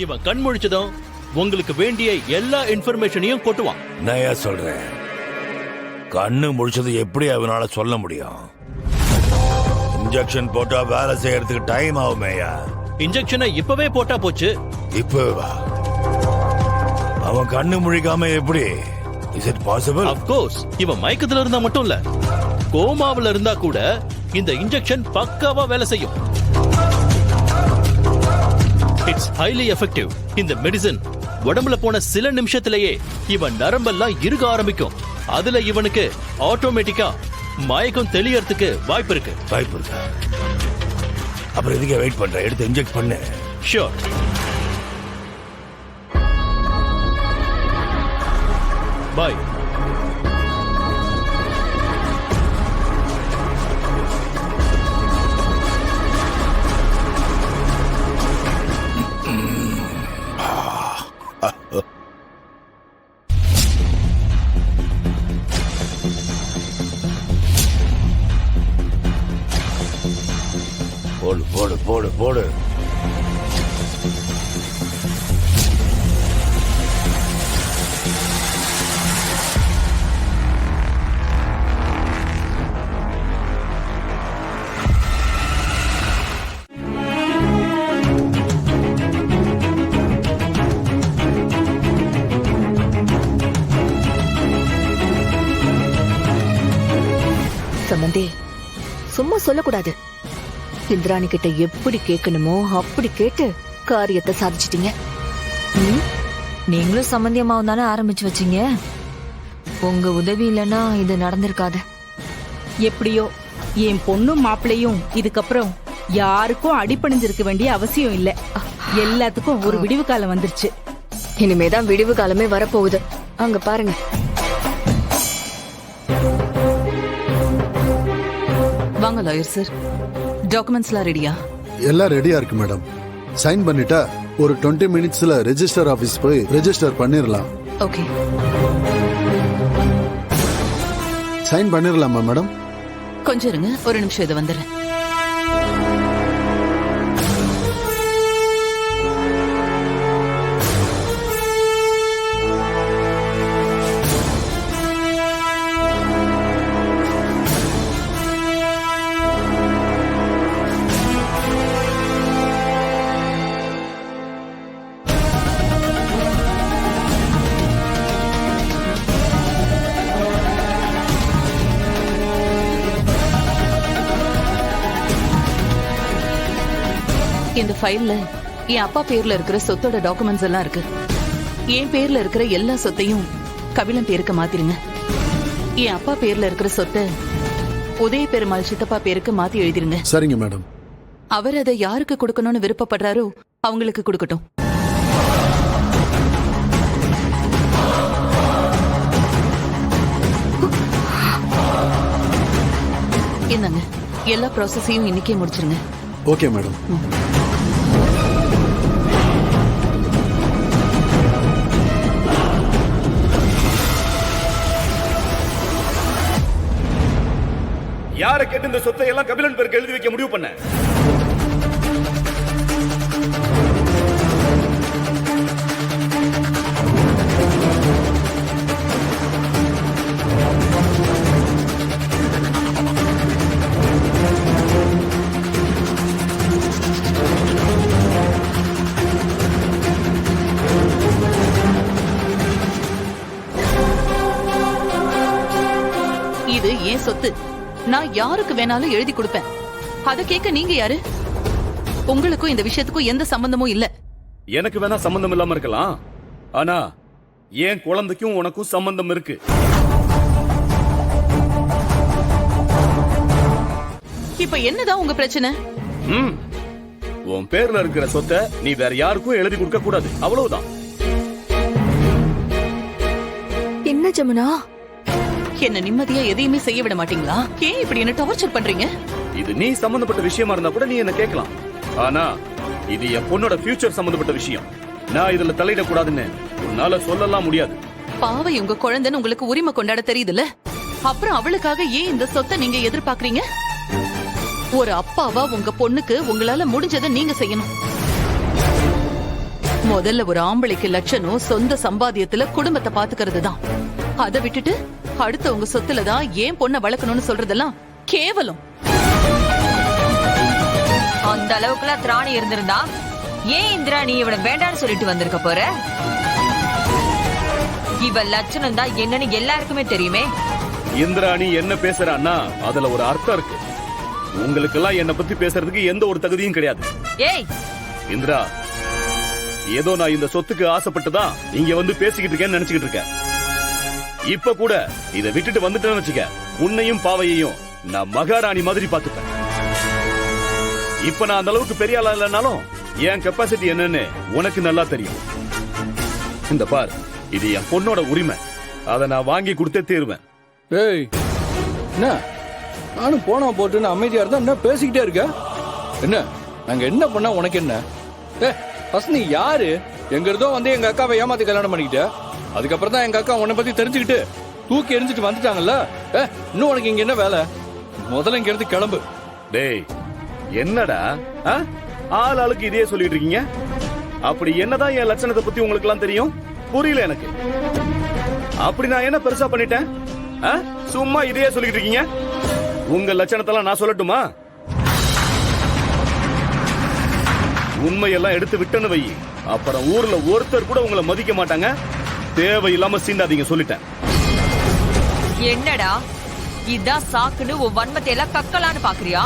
இவன் கண் முழிச்சதும் உங்களுக்கு வேண்டிய எல்லா இன்ஃபர்மேஷனையும் கொட்டுவான். நான் சொல்றேன், கண்ணு முடிச்சது எப்படி அவனால சொல்ல முடியும்? இன்ஜெக்ஷன் போட்டா வேலை செய்யறதுக்கு டைம் ஆகுமேயா? இன்ஜெக்ஷனை இப்பவே போட்டா போச்சு. இப்பவா? அவன் கண்ணு முழிக்காம எப்படி? Is it possible? Of course. இவன் மயக்கத்துல இருந்தா மட்டும் இல்ல, கோமாவுல இருந்தா கூட இந்த இன்ஜெக்ஷன் பக்காவா வேலை செய்யும். It's highly effective. இந்த மெடிசன் உடம்புல போன சில நிமிஷத்திலேயே இவன் நரம்பெல்லாம் இறுக ஆரம்பிக்கும். அதுல இவனுக்கு ஆட்டோமேட்டிக்கா மயக்கம் தெளியறதுக்கு வாய்ப்பு இருக்கு. வாய்ப்பு இருக்கா? அப்புறம் எதுக்கு வெயிட் பண்ற? எடுத்து இன்ஜெக்ட் பண்ணு. ஷூர். பாய். போடு போடு போடு போடு. சம்பந்தி, சும்மா சொல்லக்கூடாது. இந்திராணி கிட்ட எப்படி கேட்கணுமோ அப்படி கேட்டு காரியத்தை சாதிச்சிட்டீங்க. நீங்களும் சம்பந்தியமாவும் தானே ஆரம்பிச்சு வச்சீங்க. உங்க உதவி இல்லைன்னா இது நடந்திருக்காது. எப்படியோ என் பொண்ணும் மாப்பிள்ளையும் இதுக்கப்புறம் யாருக்கும் அடிபணிஞ்சிருக்க வேண்டிய அவசியம் இல்ல. எல்லாத்துக்கும் ஒரு விடிவு காலம் வந்துருச்சு. இனிமேதான் விடிவு காலமே வரப்போகுது. அங்க பாருங்க. வாங்க லாயர் சார், டாக்குமெண்ட்ஸ்லாம் ரெடியா? எல்லாம் ரெடியா இருக்கு மேடம். சைன் பண்ணிட்டா ஒரு 20 மினிட்ஸ்ல ரெஜிஸ்டர் ஆபீஸ் போய் ரெஜிஸ்டர் பண்ணிரலாம். ஓகே. சைன் பண்ணிரலாமா மேடம்? கொஞ்சம் இருங்க, ஒரு நிமிஷம் இதை வந்துடுறேன். இந்த ஃபைல்ல என் அப்பா பேர்ல இருக்கிற சொத்தோட டாக்குமெண்ட்ஸ் எல்லாம் இருக்கு. என் பேர்ல இருக்கிற எல்லா சொத்தையும் கபிலன் பேருக்கு மாத்திருங்க. என் அப்பா பேர்ல இருக்கிற சொத்தை உதய பெருமாள் சித்தப்பா பேருக்கு மாத்தி எழுதிருங்க. சரிங்க மேடம். அவர் அதை யாருக்கு கொடுக்கணும்னு விருப்பப்படுறாரோ அவங்களுக்கு கொடுக்கட்டும். என்னங்க, எல்லா ப்ராசஸையும் இன்னைக்கே முடிச்சிருங்க. Okay madam. யாரை கேட்டு இந்த சொத்தை எல்லாம் கபிலன் பேருக்கு எழுதி வைக்க முடிவு பண்ண? இது ஏன் சொத்து. நான் யாருக்கு வேணாலும் எழுதி கொடுப்பேன். அத கேட்க நீங்க யாரு? உங்களுக்கும் இந்த விஷயத்துக்கும் எந்த சம்பந்தமும் இல்ல. எனக்கு வேணா சம்பந்தம் இல்லாம இருக்கலாம், ஆனா என் குழந்தைக்கும் உனக்கும் சம்பந்தம் இருக்கு. இப்ப என்னதான் உங்க பிரச்சனை? உன் பேர்ல இருக்கிற சொத்தை நீ வேற யாருக்கும் எழுதி கொடுக்க கூடாது, அவ்வளவுதான். என்ன ஜமுனா, என்ன நிம்மதியா எதையுமே செய்ய விட மாட்டீங்களா? ஏன் இப்படி என்ன டார்ச்சர் பண்றீங்க? இது நீ சம்பந்தப்பட்ட விஷயமா இருந்தா கூட நீ என்ன கேட்கலாம், ஆனா இது என் பொண்ணோட ஃபியூச்சர் சம்பந்தப்பட்ட விஷயம். நான் இதுல தலையிடக்கூடாதுன்னு உன்னால சொல்லலாம் முடியாது. பாவை உங்க குழந்தைன்னு உங்களுக்கு உரிமை கொண்டாட தெரியுதுல்ல, அப்புறம் அவளுக்காக ஏன் இந்த சொத்தை நீங்க எதிர்பார்க்கறீங்க? ஒரு அப்பாவா உங்க பொண்ணுக்கு உங்களால முடிஞ்சதை நீங்க செய்யணும். முதல்ல ஒரு ஆம்பளைக்கு லட்சணம் சொந்த சம்பாத்தியத்துல குடும்பத்தை பாத்துக்கிறது தான். அதை விட்டுட்டு அடுத்தவங்க சொத்துல தான் ஏன் பொண்ணை வளர்க்கணும்னு சொல்றதெல்லாம் கேவலம். அந்த அளவுக்குலாம் திராணி இருந்திருந்தா ஏன் இந்திரா நீ இவனை வேண்டான்னு சொல்லிட்டு வந்திருக்க போற? இவ லட்சணம் தான் என்னன்னு எல்லாருக்குமே தெரியுமே. இந்திராணி என்ன பேசுறான்னா அதுல ஒரு அர்த்தம் இருக்கு. உங்களுக்கு எல்லாம் என்ன பத்தி பேசுறதுக்கு எந்த ஒரு தகுதியும் கிடையாது. ஏய் இந்திரா, ஏதோ நான் இந்த சொத்துக்கு ஆசைப்பட்டுதான் இங்க வந்து பேசிக்கிட்டு இருக்கேன்னு நினைச்சுக்கிட்டு இருக்கேன். இப்ப கூட இதை விட்டுட்டு வந்துட்டேன்னு வச்சுக்க, உன்னையும் பாவையையும் நான் மகாராணி மாதிரி பாத்துப்பேன். இப்ப நான் அந்த அளவுக்கு பெரிய ஆளா இல்லைனாலும் என் கெப்பாசிட்டி என்னன்னு உனக்கு நல்லா தெரியும். இந்த பார், இது என் பொண்ணோட உரிமை. அதை நான் வாங்கி கொடுத்தே தீருவேன். ஏய், என்ன நானும் போனா போட்டுன்னு அமைதியா இருந்தா என்ன பேசிக்கிட்டே இருக்க? என்ன நாங்க என்ன பண்ணா உனக்கு என்ன? ஃபர்ஸ்ட் நீ யாரு? எங்க இருந்தோ வந்து எங்க அக்காவை ஏமாத்தி கல்யாணம் பண்ணிக்கிட்ட. அதுக்கப்புறம் தான் எங்க அக்கா உன்னை பத்தி தெரிஞ்சுக்கிட்டு தூக்கி எரிஞ்சிட்டு வந்துட்டாங்கல்ல. இன்னும் உனக்கு இங்க என்ன வேலை? முதல்ல இங்க இருந்து கிளம்பு. டேய், என்னடா ஆள் ஆளுக்கு இதே சொல்லிட்டு இருக்கீங்க? அப்படி என்னதான் என் லட்சணத்தை பத்தி உங்களுக்கு எல்லாம் தெரியும்? புரியல எனக்கு. அப்படி நான் என்ன பெருசா பண்ணிட்டேன்? சும்மா இதையே சொல்லிட்டு இருக்கீங்க. உங்க லட்சணத்தெல்லாம் நான் சொல்லட்டுமா? உண்மையெல்லாம் எடுத்து விட்டேன்னு வை, அப்புறம் ஊர்ல ஒருத்தர் கூட உங்களை மதிக்க மாட்டாங்க. தேவையில்லாம சீண்டாதீங்க, சொல்லிட்டேன். என்னடா இதான் சாக்குன்னு உன் வன்மத்தை எல்லாம் கக்கலான்னு பாக்குறியா?